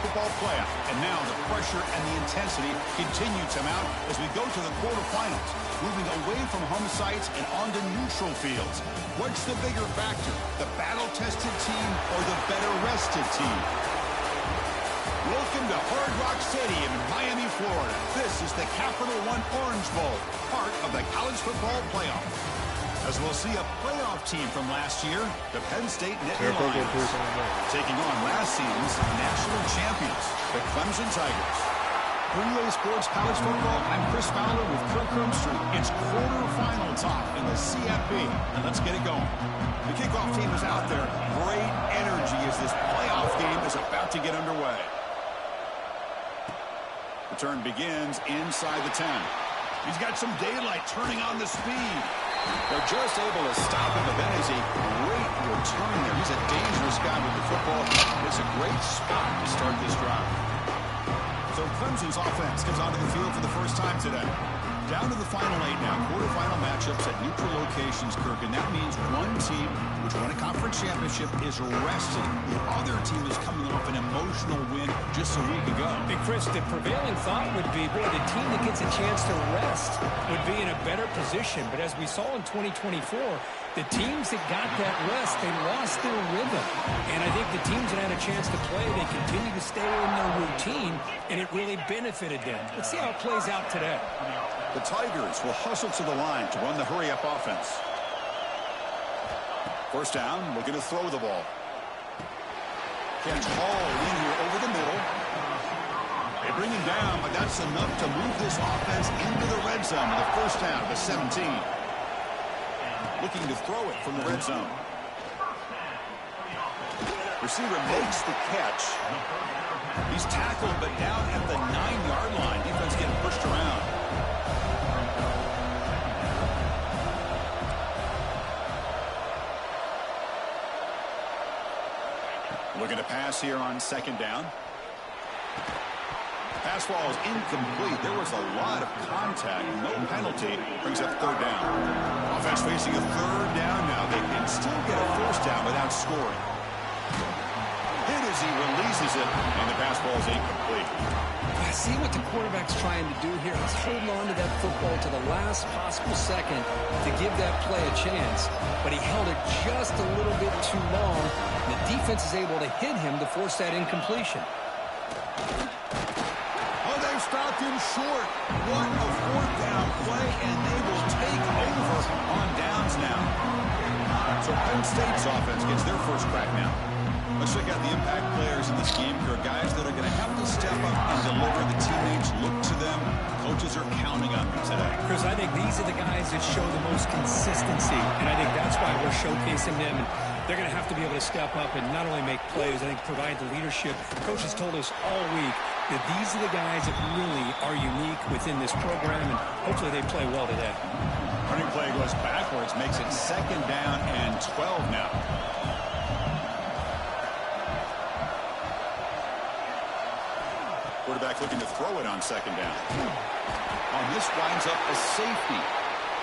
football playoff. And now the pressure and the intensity continue to mount as we go to the quarterfinals, moving away from home sites and onto neutral fields. What's the bigger factor, the battle-tested team or the better-rested team? Welcome to Hard Rock Stadium in Miami, Florida. This is the Capital One Orange Bowl, part of the college football playoff. As we'll see a playoff team from last year, the Penn State Nittany Lions, taking on last season's national champions, the Clemson Tigers. For EA Sports College Football, I'm Chris Fowler with Kirk Herbstreit. It's quarterfinal time in the CFP, and let's get it going. The kickoff team is out there. Great energy as this playoff game is about to get underway. The turn begins inside the 10. He's got some daylight turning on the speed. They're just able to stop him, but that is a great return there. He's a dangerous guy with the football. It's a great spot to start this drive. So Clemson's offense comes onto the field for the first time today. Down to the final 8 now. Quarterfinal matchups at neutral locations, Kirk. And that means one team, which won a conference championship, is resting. The other team is coming off an emotional win just a week ago. Hey, Chris, the prevailing thought would be, boy, the team that gets a chance to rest would be in a better position. But as we saw in 2024, the teams that got that rest, they lost their rhythm. And I think the teams that had a chance to play, they continue to stay in their routine, and it really benefited them. Let's see how it plays out today. The Tigers will hustle to the line to run the hurry-up offense. First down, looking to throw the ball. Catch hauled in here over the middle. They bring him down, but that's enough to move this offense into the red zone. The first down, the 17. Looking to throw it from the red zone. Receiver makes the catch. He's tackled, but down at the 9-yard line. Defense getting pushed around. Looking to pass here on second down. Pass ball is incomplete. There was a lot of contact. No penalty. Brings up third down. Offense facing a third down now. They can still get a first down without scoring. Hit as he releases it, and the pass ball is incomplete. I see what the quarterback's trying to do here. He's holding on to that football to the last possible second to give that play a chance. But he held it just a little bit too long. The defense is able to hit him to force that incompletion. Oh, they've stopped him short. What a fourth down play, and they will take over on downs now. So Penn State's offense gets their first crack now. Let's check out the impact players in this game. There are guys that are going to have to step up and deliver. The teammates look to them. Coaches are counting on them today. Chris, I think these are the guys that show the most consistency, and I think that's why we're showcasing them. They're going to have to be able to step up and not only make plays, I think provide the leadership. Coaches told us all week that these are the guys that really are unique within this program, and hopefully they play well today. Running play goes backwards, makes it second down and 12 now. Quarterback looking to throw it on second down. On this winds up a safety.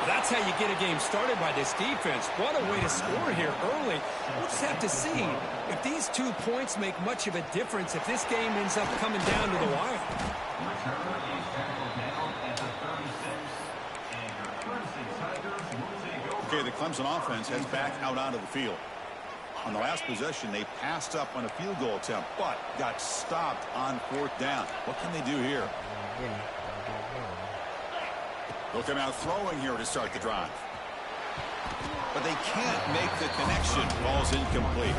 That's how you get a game started by this defense. What a way to score here early. We'll just have to see if these 2 points make much of a difference, if this game ends up coming down to the wire. Okay, the Clemson offense heads back out onto the field. On the last possession, they passed up on a field goal attempt, but got stopped on fourth down. What can they do here? They'll come out throwing here to start the drive. But they can't make the connection. Ball's incomplete.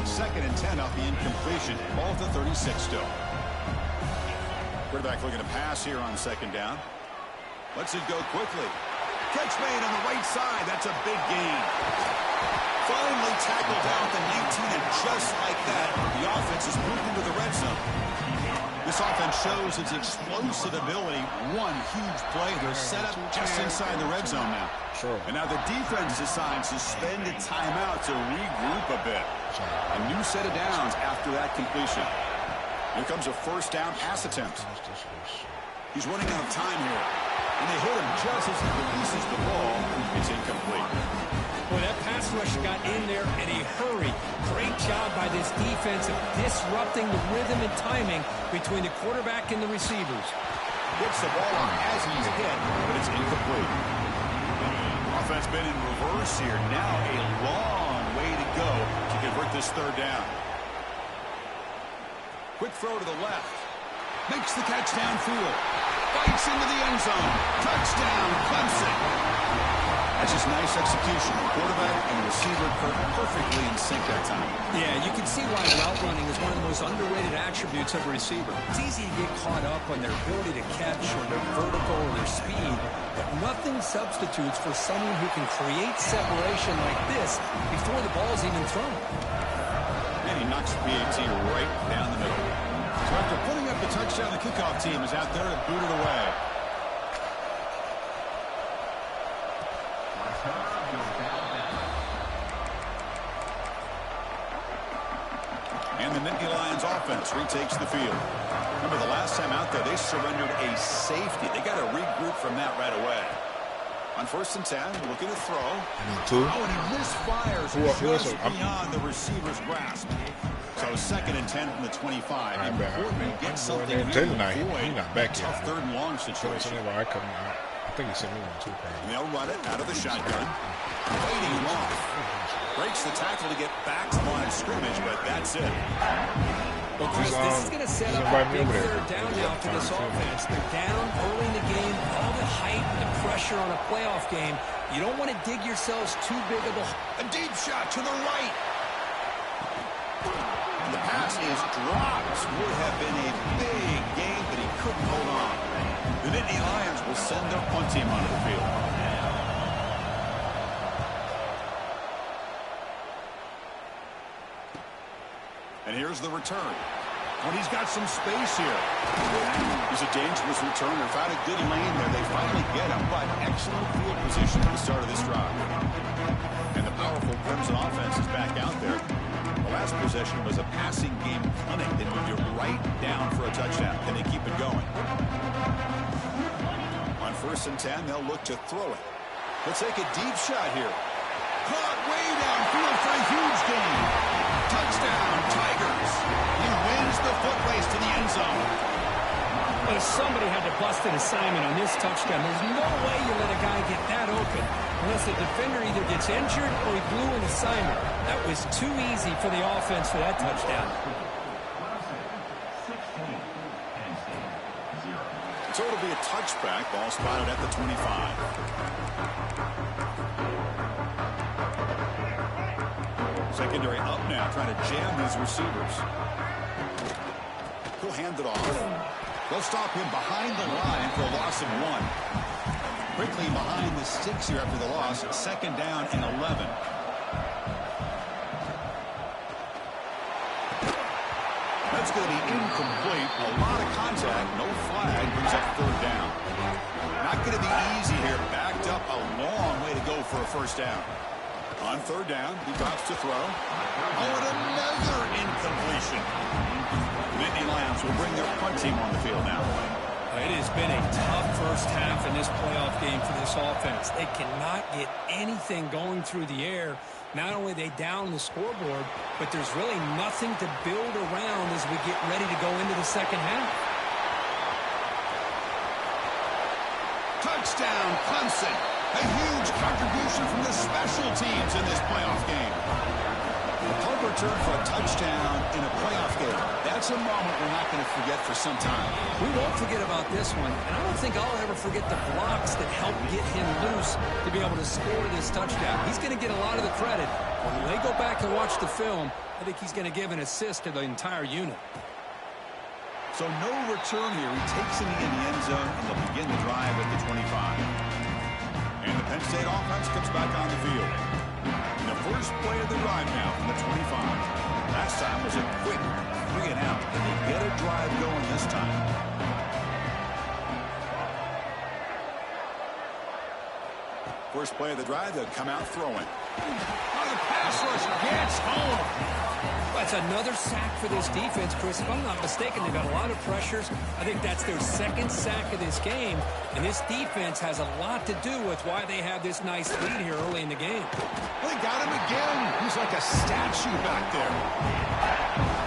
Second and 10 off the incompletion. Ball to 36 still. Quarterback looking to pass here on second down. Lets it go quickly. Catch made on the right side. That's a big gain. Finally tackled down at the 19, and just like that, the offense is moved into the red zone. This offense shows its explosive ability. One huge play. They're set up just inside the red zone now. Sure. And now the defense decides to spend a timeout to regroup a bit. A new set of downs after that completion. Here comes a first down pass attempt. He's running out of time here. And they hit him just as he releases the ball. It's incomplete. Well, that pass rush got in there in a hurry. Great job by this defense of disrupting the rhythm and timing between the quarterback and the receivers. Gets the ball on as he's hit, but it's incomplete. Offense been in reverse here. Now a long way to go to convert this third down. Quick throw to the left. Makes the catch downfield. Bites into the end zone. Touchdown, Clemson. That's just nice execution. The quarterback and the receiver perfectly in sync that time. Yeah, you can see why route running is one of the most underrated attributes of a receiver. It's easy to get caught up on their ability to catch or their vertical or their speed, but nothing substitutes for someone who can create separation like this before the ball's even thrown. And he knocks the PAT right down the middle. So after putting up the touchdown, the kickoff team is out there to boot it away. And the Nittany Lions offense retakes the field. Remember, the last time out there, they surrendered a safety. They got to regroup from that right away. On 1st and 10, looking to throw. Oh, and he misfires just beyond the receiver's grasp. So 2nd and 10 from the 25. Important to get something here to avoid a tough 3rd and long situation. I think he sent me one too. They'll run it out of the shotgun. Waiting him off. Breaks the tackle to get back to the line of scrimmage, but that's it. Well, Chris, this is going to set up a big 3rd down now for this offense. They're down early in the game. All the hype and the pressure on a playoff game. You don't want to dig yourselves too big of a deep shot to the right. And the pass is dropped. Would have been a big game, but he couldn't hold on. The Nittany Lions will send their punt team onto the field. And here's the return. When he's got some space here. He's a dangerous returner. Found a good lane there. They finally get him, but excellent field position at the start of this drive. And the powerful Crimson offense is back out there. The last possession was a passing game clinic. They moved it right down for a touchdown. Then they keep it going. On 1st and 10, they'll look to throw it. Let's take a deep shot here. Caught way downfield for a huge gain. Touchdown, Tigers. He wins the foot race to the end zone. But if somebody had to bust an assignment on this touchdown, there's no way you let a guy get that open unless the defender either gets injured or he blew an assignment. That was too easy for the offense for that touchdown. So it'll be a touchback. Ball spotted at the 25. Secondary up now, trying to jam these receivers. He'll hand it off. They'll stop him behind the line for a loss of 1. Quickly behind the sticks here after the loss. 2nd down and 11. That's going to be incomplete. A lot of contact. No flag. Brings up 3rd down. Not going to be easy here. Backed up a long way to go for a 1st down. On 3rd down, he drops to throw. Oh, and another incompletion. Nittany Lions will bring their punt team on the field now. It has been a tough first half in this playoff game for this offense. They cannot get anything going through the air. Not only are they down the scoreboard, but there's really nothing to build around as we get ready to go into the 2nd half. Touchdown, Clemson. A huge contribution from the special teams in this playoff game. A punt return for a touchdown in a playoff game. That's a moment we're not going to forget for some time. We won't forget about this one, and I don't think I'll ever forget the blocks that helped get him loose to be able to score this touchdown. He's going to get a lot of the credit. When they go back and watch the film, I think he's going to give an assist to the entire unit. So no return here. He takes it in the end zone, and they'll begin the drive at the 25. And the Penn State offense comes back on the field. And the first play of the drive now from the 25. Last time was a quick 3-and-out, and they get a drive going this time. First play of the drive, they'll come out throwing. Oh, the pass rush gets home. That's another sack for this defense, Chris. If I'm not mistaken, they've got a lot of pressures. I think that's their second sack of this game. And this defense has a lot to do with why they have this nice lead here early in the game. Well, they got him again. He's like a statue back there.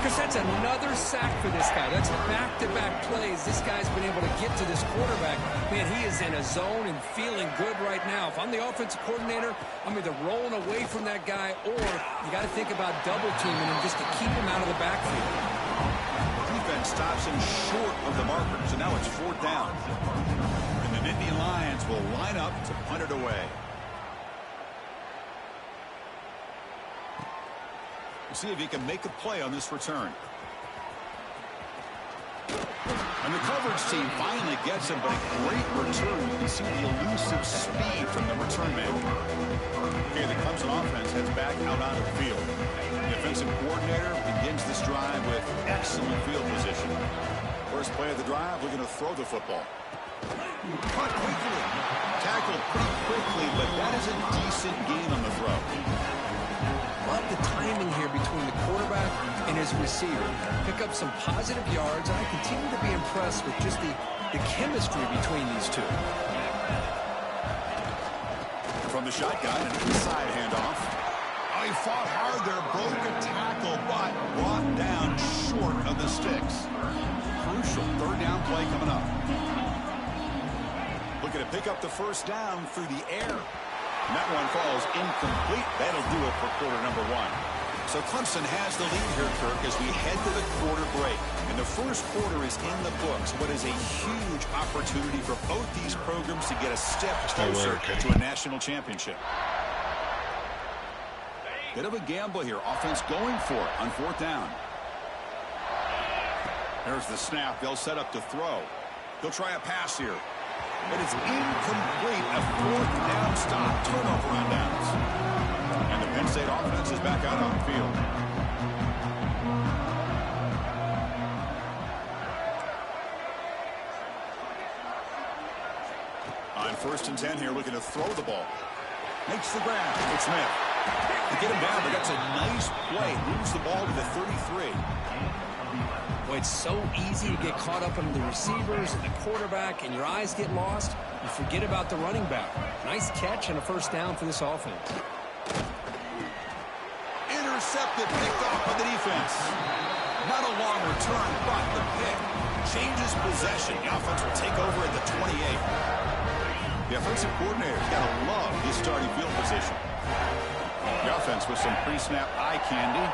Chris, that's another sack for this guy. That's back-to-back plays. This guy's been able to get to this quarterback. Man, he is in a zone and feeling good right now. If I'm the offensive coordinator, I'm either rolling away from that guy or you got to think about double-teaming him just to keep him out of the backfield. The defense stops him short of the marker, so now it's 4th down. And the Nittany Lions will line up to punt it away. See if he can make a play on this return. And the coverage team finally gets him, but a great return. You can see the elusive speed from the return man. Okay, the Clemson offense heads back out onto the field. The defensive coordinator begins this drive with excellent field position. First play of the drive, we're going to throw the football. Caught quickly. Tackled pretty quickly, but that is a decent gain on the throw. Love the timing here between the quarterback and his receiver. Pick up some positive yards. I continue to be impressed with just the chemistry between these two. From the shotgun, an inside handoff. Oh, he fought hard there, broke a tackle, but brought down short of the sticks. Crucial 3rd down play coming up. Looking to pick up the first down through the air. And that one falls incomplete. That'll do it for quarter number 1. So Clemson has the lead here, Kirk, as we head to the quarter break. And the first quarter is in the books. What is a huge opportunity for both these programs to get a step closer to a national championship. Bit of a gamble here. Offense going for it on 4th down. There's the snap. They'll set up to throw. They'll try a pass here. But it's incomplete. A 4th down stop. Turnover on downs. And the Penn State offense is back out on the field. On 1st and 10 here, looking to throw the ball. Makes the grab. It's Smith. To get him down, but that's a nice play. Moves the ball to the 33. Boy, it's so easy to get caught up in the receivers and the quarterback, and your eyes get lost. You forget about the running back. Nice catch and a first down for this offense. Intercepted, picked off by the defense. Not a long return, but the pick changes possession. The offense will take over at the 28. The offensive coordinator's got to love his starting field position. The offense with some pre-snap eye candy.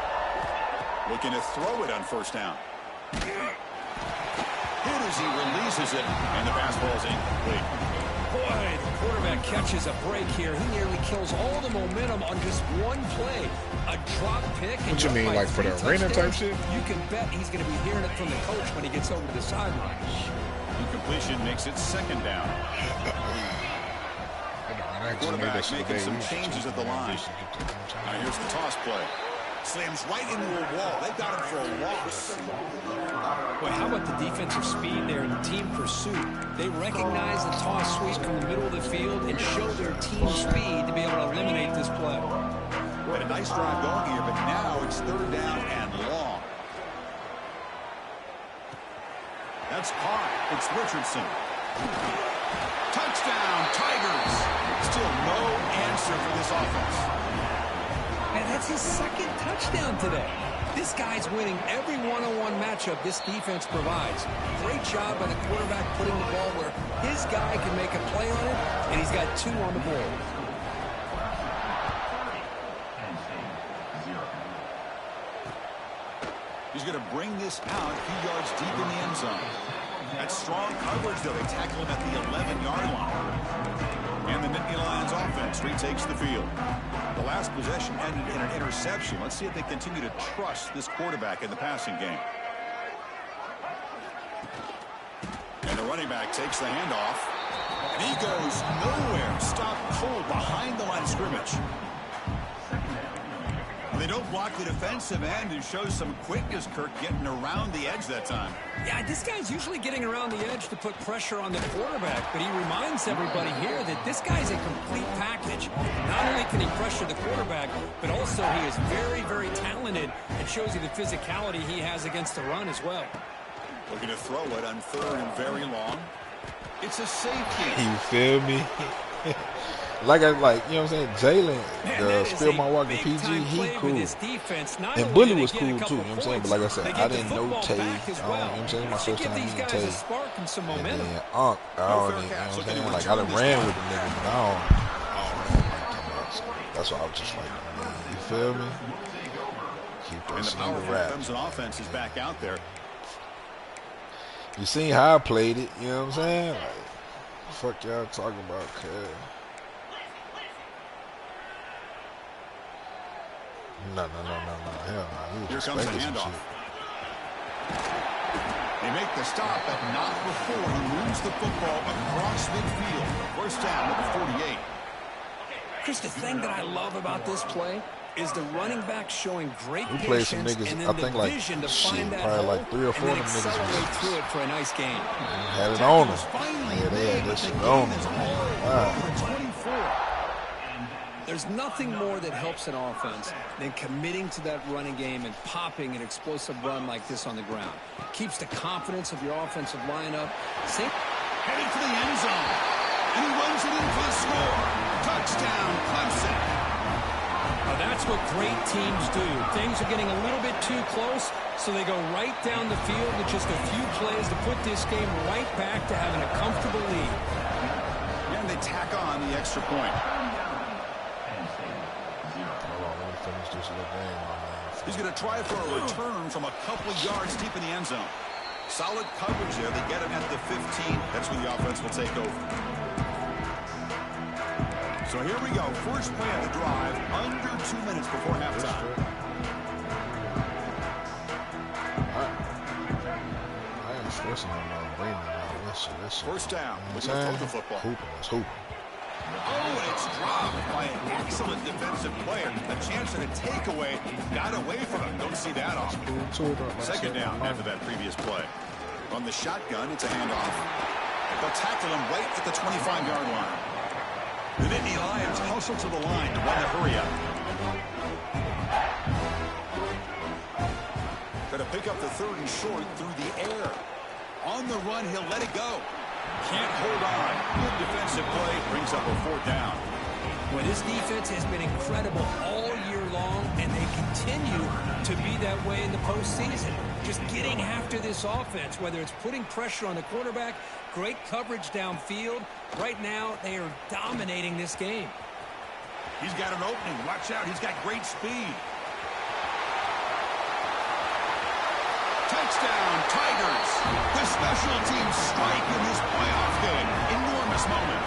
Looking to throw it on 1st down. Hit as he releases it, and the fastball is incomplete. Boy, the quarterback catches a break here. He nearly kills all the momentum on just one play. A drop pick. What you mean, like for the arena type shit? You can bet he's going to be hearing it from the coach when he gets over to the sideline. Incompletion makes it 2nd down. Quarterback making some changes at the line. Now here's the toss play. Slams right into a wall. They've got him for a loss. Boy, how about the defensive speed there and the team pursuit? They recognize the toss sweep from the middle of the field and show their team speed to be able to eliminate this play. We had a nice drive going here, but now it's 3rd down and long. That's caught. It's Richardson. Touchdown, Tigers. Still no answer for this offense. And that's his 2nd touchdown today. This guy's winning every one-on-one matchup this defense provides. Great job by the quarterback putting the ball where his guy can make a play on it, and he's got 2 on the board. He's going to bring this out a few yards deep in the end zone. That's strong coverage, though. They tackle him at the 11-yard line. And the Nittany Lions offense retakes the field. The last possession ended in an interception. Let's see if they continue to trust this quarterback in the passing game. And the running back takes the handoff. And he goes nowhere. Stopped cold behind the line of scrimmage. They don't block the defensive end and show some quickness, Kirk, getting around the edge that time. Yeah, this guy's usually getting around the edge to put pressure on the quarterback, but he reminds everybody here that this guy's a complete package. Not only can he pressure the quarterback, but also he is very, very talented and shows you the physicality he has against the run as well. Looking to throw it on 3rd and very long. It's a safety. You feel me? you know what I'm saying? Jalen, the Spill My Walker PG, he cool. And Bully was cool too, you know what I'm saying? But like I said, I didn't know Tay. You know what I'm saying? My first time meeting Tay. And then Unc, I don't even, you know what I'm saying? Like I done ran with the nigga, but I don't know. That's why I was just like, man, you feel me? Keep and the powerful Clemson offense is back out there. You seen how I played it, you know what I'm saying? Like, fuck y'all talking about, cuz. No. Hell no. Here comes the handoff. They make the stop, but not before he moves the football across midfield. First down at the 48. Chris, the thing that I love about this play is the running back showing great patience. We played some niggas, and I think like, shit, probably like 3 or 4 of them niggas through it for a nice game. Had it on them. Yeah, they had this shit on them. Wow. There's nothing more that helps an offense than committing to that running game and popping an explosive run like this on the ground. Keeps the confidence of your offensive lineup. Headed for the end zone. And he runs it in for the score. Touchdown, Clemson. Now that's what great teams do. Things are getting a little bit too close, so they go right down the field with just a few plays to put this game right back to having a comfortable lead. And they tack on the extra point. He's going to try for a return from a couple of yards deep in the end zone. Solid coverage there. They get him at the 15. That's where the offense will take over. So here we go. First play of the drive. Under 2 minutes before halftime. I ain't stressing on Brandon. First down. Let's throw the football. Hooping. Oh, and it's dropped by an excellent defensive player. A chance at a takeaway. Got away from him. Don't see that often. Second down after that previous play. On the shotgun, it's a handoff. They'll tackle him right at the 25-yard line. The Nittany Lions hustle to the line to run the hurry up. Going to pick up the 3rd and short through the air. On the run, he'll let it go. Can't hold on. Good defensive play. Brings up a 4th down. Well, this defense has been incredible all year long, and they continue to be that way in the postseason. Just getting after this offense, whether it's putting pressure on the quarterback, great coverage downfield. Right now, they are dominating this game. He's got an opening. Watch out. He's got great speed. Touchdown, Tigers. The special teams strike in this playoff game. Enormous moment.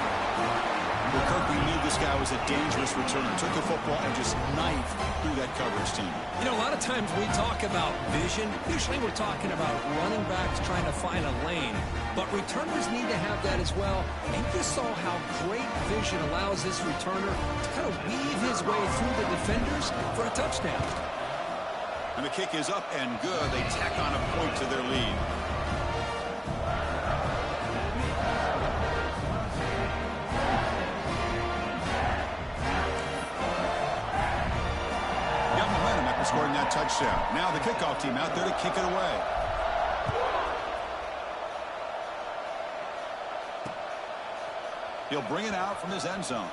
Well, Kirk, we knew this guy was a dangerous returner. Took the football and just knifed through that coverage team. You know, a lot of times we talk about vision. Usually we're talking about running backs trying to find a lane. But returners need to have that as well. And you saw how great vision allows this returner to kind of weave his way through the defenders for a touchdown. And the kick is up and good. They tack on a point to their lead. Got momentum after scoring that touchdown. Now the kickoff team out there to kick it away. He'll bring it out from his end zone.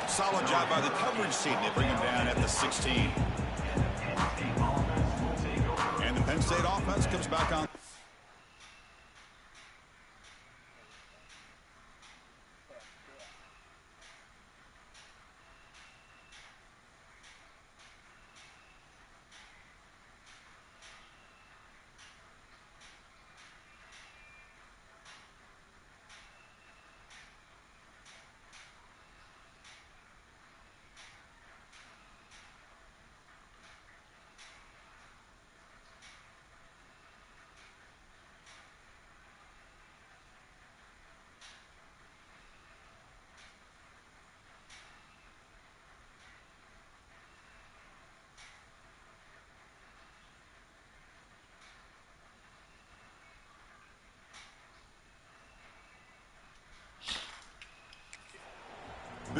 Solid job by the coverage team. They bring him down at the 16. And the Penn State offense comes back on.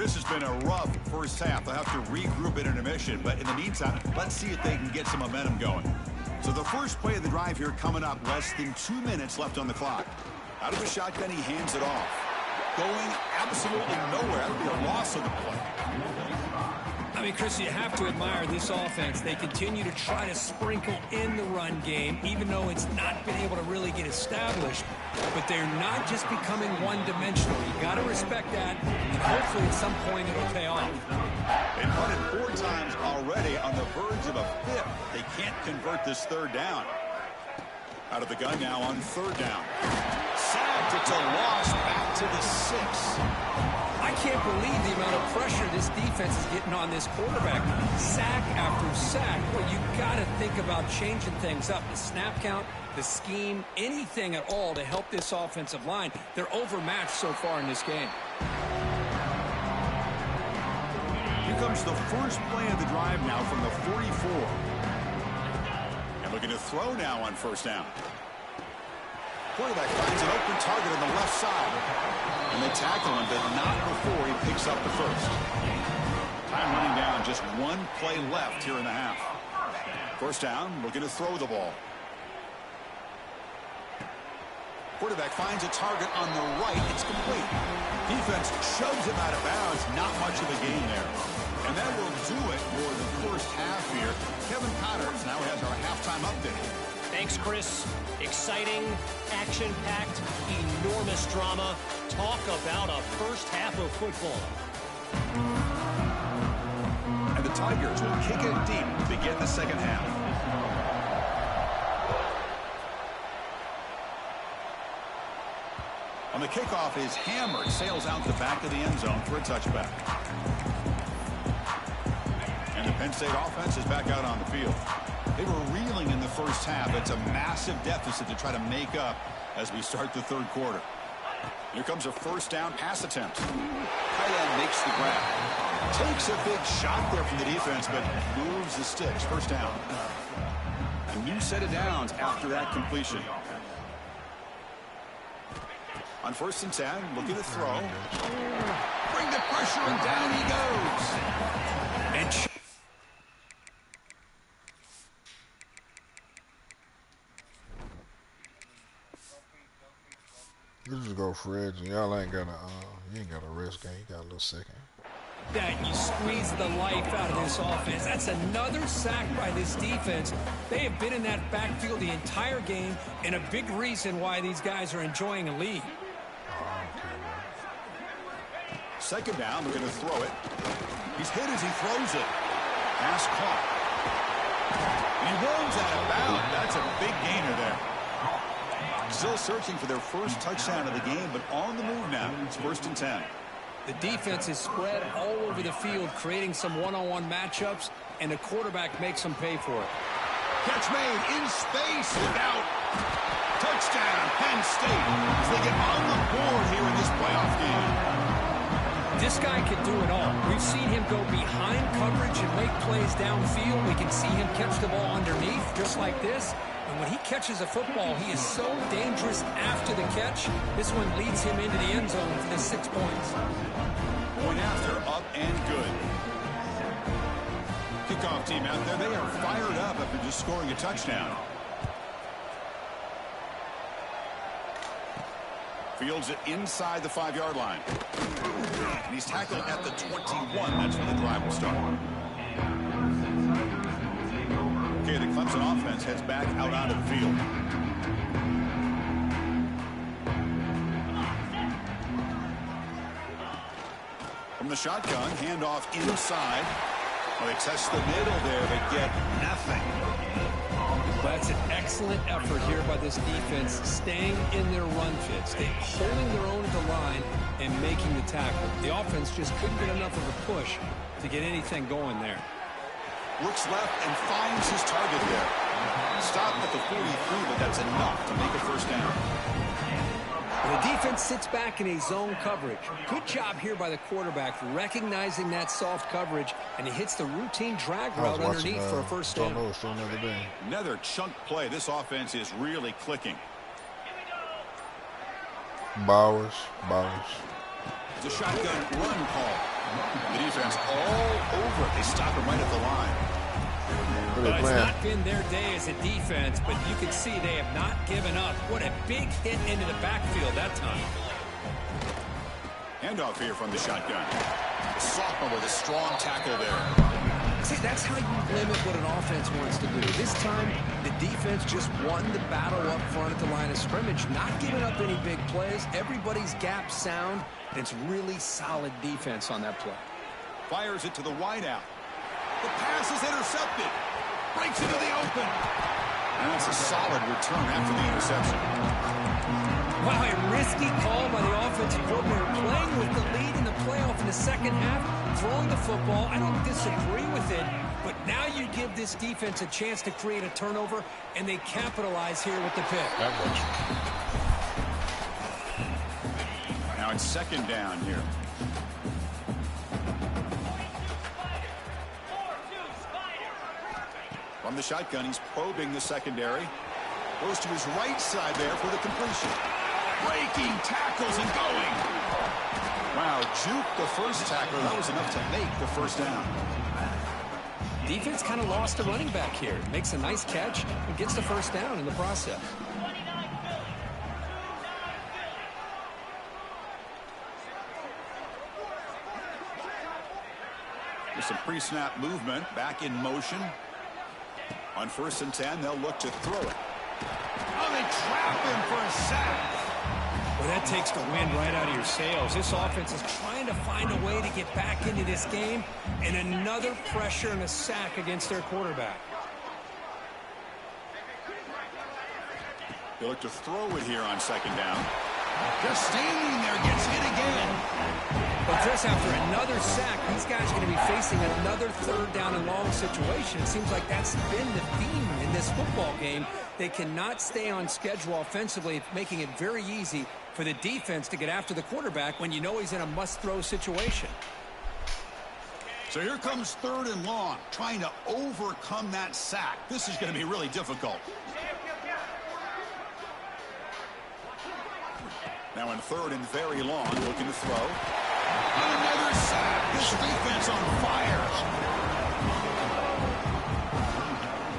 This has been a rough first half. They'll have to regroup at intermission, but in the meantime, let's see if they can get some momentum going. So the first play of the drive here coming up, less than 2 minutes left on the clock. Out of the shotgun, he hands it off. Going absolutely nowhere. That would be a loss of the play. I mean, Chris, you have to admire this offense. They continue to try to sprinkle in the run game, even though it's not been able to really get established. But they're not just becoming one-dimensional. You got to respect that, and hopefully at some point it'll pay off. They've run it 4 times already, on the verge of a 5th. They can't convert this 3rd down. Out of the gun now on 3rd down. Sacked. It's a loss back to the 6. I can't believe the amount of pressure this defense is getting on this quarterback. Sack after sack. Well, you got to think about changing things up. The snap count, the scheme, anything at all to help this offensive line. They're overmatched so far in this game. Here comes the first play of the drive now from the 44. And looking to throw now on 1st down. Quarterback finds an open target on the left side. And they tackle him, but not before he picks up the 1st. Time running down, just 1 play left here in the half. 1st down, looking to throw the ball. Quarterback finds a target on the right. It's complete. Defense shoves him out of bounds. Not much of a gain there. And that will do it for the first half here. Kevin Connors now has our halftime update. Thanks, Chris. Exciting, action-packed, enormous drama. Talk about a first half of football. And the Tigers will kick it deep to begin the second half. On the kickoff is hammered, sails out the back of the end zone for a touchback. And the Penn State offense is back out on the field. They were reeling in the first half. It's a massive deficit to try to make up as we start the 3rd quarter. Here comes a 1st down pass attempt. Tight end makes the grab. Takes a big shot there from the defense, but moves the sticks. 1st down. A new set of downs after that completion. On 1st and 10, looking to throw. Bring the pressure, and down he goes. And you just go for it. Y'all ain't got you ain't got a rest game. You got a little second. That you squeeze the life out of this offense. That's another sack by this defense. They have been in that backfield the entire game, and a big reason why these guys are enjoying a lead. Second down, they're going to throw it. He's hit as he throws it. Pass caught. And he runs out of bounds. That's a big gainer there. Still searching for their first touchdown of the game, but on the move now. It's 1st and 10. The defense is spread all over the field, creating some one-on-one matchups, and the quarterback makes them pay for it. Catch made in space. Look out. Touchdown, Penn State, as they get on the board here in this playoff game. This guy can do it all. We've seen him go behind coverage and make plays downfield. We can see him catch the ball underneath, just like this. And when he catches a football, he is so dangerous after the catch. This one leads him into the end zone for the 6 points. Point after, up and good. Kickoff team out there, they are fired up after just scoring a touchdown. Fields it inside the 5-yard line. And he's tackled at the 21. That's when the drive will start. Okay, the Clemson offense heads back out onto the field. From the shotgun, handoff inside. Well, they test the middle there, but get nothing. That's an excellent effort here by this defense, staying in their run fits, holding their own at the line and making the tackle. The offense just couldn't get enough of a push to get anything going there. Looks left and finds his target there. Stopped at the 43, but that's enough to make a 1st down. The defense sits back in a zone coverage. Good job here by the quarterback, recognizing that soft coverage, and he hits the routine drag route underneath for a 1st down. Another chunk play. This offense is really clicking. Bowers. It's a shotgun run call. The defense all over it. They stop him right at the line. Well, it's not been their day as a defense, but you can see they have not given up. What a big hit into the backfield that time. Handoff here from the shotgun. The sophomore with a strong tackle there. See, that's how you limit what an offense wants to do. This time, the defense just won the battle up front at the line of scrimmage, not giving up any big plays. Everybody's gap sound, and it's really solid defense on that play. Fires it to the wideout. The pass is intercepted. Breaks into the open. And that's a solid return after the interception. Wow, a risky call by the offensive coordinator, playing with the lead in the playoff in the second half, throwing the football. I don't disagree with it, but now you give this defense a chance to create a turnover, and they capitalize here with the pick. Now it's second down here. From the shotgun, he's probing the secondary. Goes to his right side there for the completion. Breaking tackles and going. Wow, juke the first tackle. That was enough to make the first down. Defense kind of lost a running back here. Makes a nice catch and gets the first down in the process. There's some pre-snap movement. Back in motion. On 1st and 10, they'll look to throw it. Oh, they trap him for a sack. Well, that takes the wind right out of your sails. This offense is trying to find a way to get back into this game, and another pressure and a sack against their quarterback. They look to throw it here on second down. Just standing there, gets hit again. But just after another sack, these guys are going to be facing another 3rd down and long situation. It seems like that's been the theme in this football game. They cannot stay on schedule offensively, making it very easy for the defense to get after the quarterback when you know he's in a must-throw situation. So here comes 3rd and long, trying to overcome that sack. This is going to be really difficult. Now in 3rd and very long, looking to throw. Another sack. This defense on fire.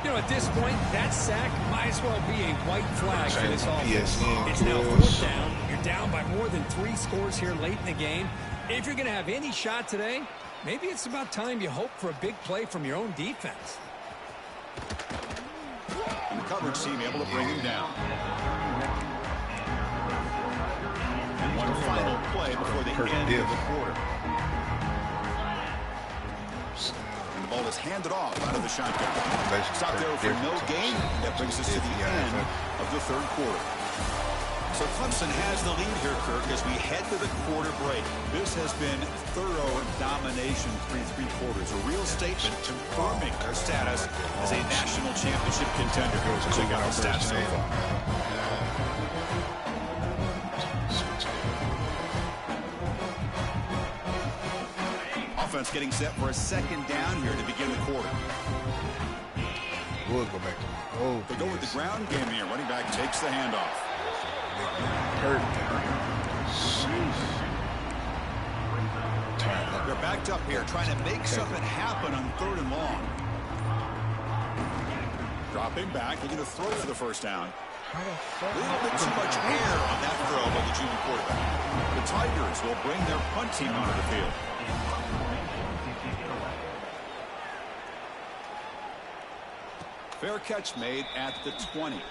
You know, at this point, that sack might as well be a white flag for this offense. PSN, it's now 4th down. You're down by more than 3 scores here late in the game. If you're going to have any shot today, maybe it's about time you hope for a big play from your own defense. And the coverage team able to bring him down. One final play before the end of the quarter. And the ball is handed off out of the shotgun. Stop there for no gain. That brings us to the end of the 3rd quarter. So Clemson has the lead here, Kirk, as we head to the quarter break. This has been thorough domination through 3 quarters. A real statement confirming their status as a national championship contender. Check out the stats so far. Offense getting set for a 2nd down here to begin the quarter. We'll go back to they go with the ground game here. Running back takes the handoff. They're backed up here, trying to make something happen on 3rd and long. Dropping back, looking to throw for the first down. A little bit too much air on that throw by the junior quarterback. The Tigers will bring their punt team onto the field. Fair catch made at the 20.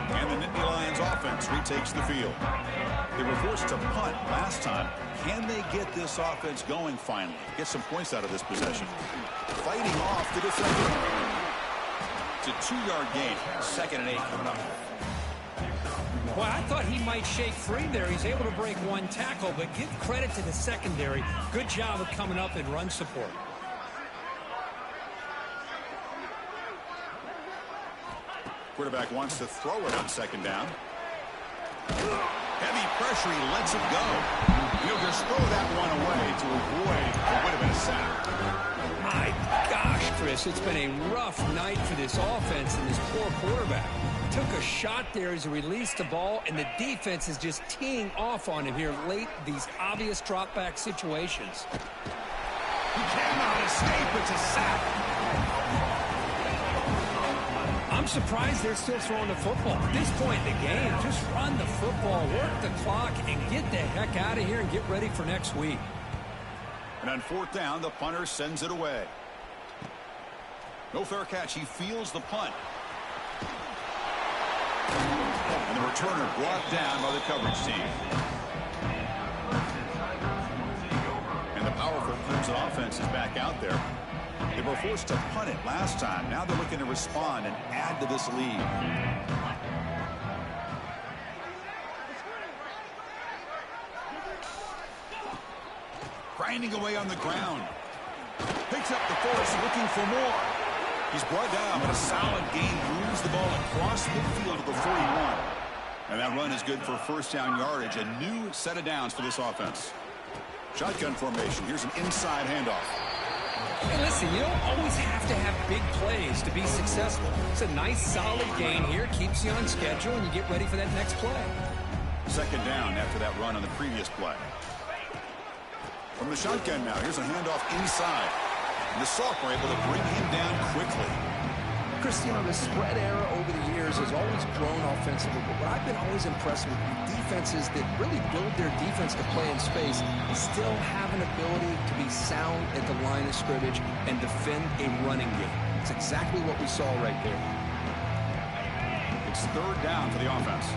And the Nittany Lions offense retakes the field. They were forced to punt last time. Can they get this offense going finally? Get some points out of this possession. Fighting off the defender. It's a 2-yard gain. 2nd and 8 coming up. Well, I thought he might shake free there. He's able to break 1 tackle, but give credit to the secondary. Good job of coming up and run support. Quarterback wants to throw it on 2nd down. Heavy pressure, he lets it go. He'll just throw that one away to avoid what would have been a sack. My gosh, Chris, it's been a rough night for this offense and this poor quarterback. Took a shot there as he released the ball, and the defense is just teeing off on him here late, these obvious drop-back situations. He cannot escape. It's a sack. I'm surprised they're still throwing the football. At this point in the game, just run the football, work the clock, and get the heck out of here and get ready for next week. And on fourth down, the punter sends it away. No fair catch. He fields the punt. And the returner brought down by the coverage team. And the powerful Crimson offense is back out there. They were forced to punt it last time. Now they're looking to respond and add to this lead. Grinding away on the ground. Picks up the force, looking for more. He's brought down, but a solid gain moves the ball across midfield to the 41. And that run is good for first down yardage. A new set of downs for this offense. Shotgun formation. Here's an inside handoff. Hey, listen, you don't always have to have big plays to be successful. It's a nice, solid gain here. Keeps you on schedule, and you get ready for that next play. Second down after that run on the previous play. From the shotgun now, here's a handoff inside. And the sophomore able to bring him down quickly. Chris, the spread era over the years has always grown offensively, but what I've been always impressed with defenses that really build their defense to play in space and still have an ability to be sound at the line of scrimmage and defend a running game. It's exactly what we saw right there. It's third down for the offense.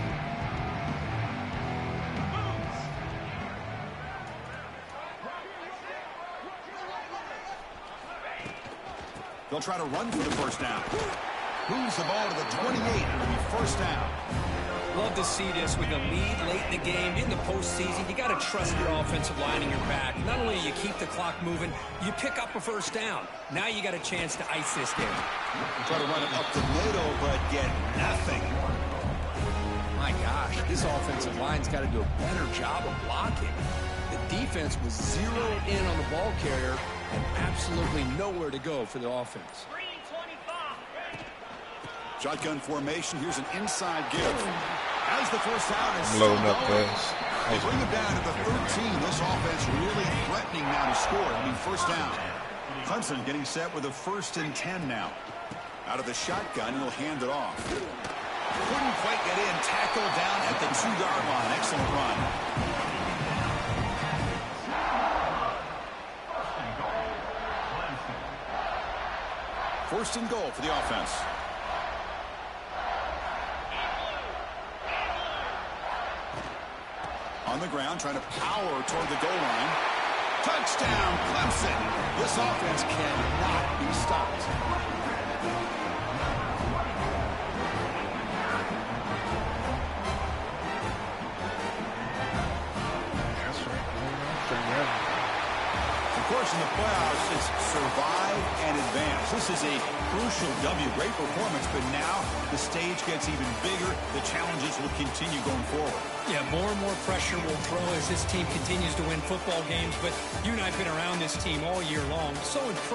They'll try to run for the first down. Moves the ball to the 28. It'll be first down. Love to see this with a lead late in the game. In the postseason, you got to trust your offensive line in your back. Not only do you keep the clock moving, you pick up a first down. Now you got a chance to ice this game. Try to run it up the middle, but get nothing. My gosh, this offensive line's got to do a better job of blocking. The defense was zeroed in on the ball carrier and absolutely nowhere to go for the offense. Shotgun formation. Here's an inside give. As the first down is loading up, guys. They bring it down to the 13. This offense really threatening now to score. It'll be first down. Clemson getting set with a 1st and 10 now. Out of the shotgun, he'll hand it off. Couldn't quite get in. Tackled down at the 2-yard line. Excellent run. First and goal for the offense. On the ground, trying to power toward the goal line. Touchdown, Clemson. This offense cannot be stopped. Of course, in the playoffs, it's survive and advance. This is a crucial W. Great performance, but now the stage gets even bigger. The challenges will continue going forward. Yeah, more and more pressure will throw as this team continues to win football games, but you and I have been around this team all year long. So impressed.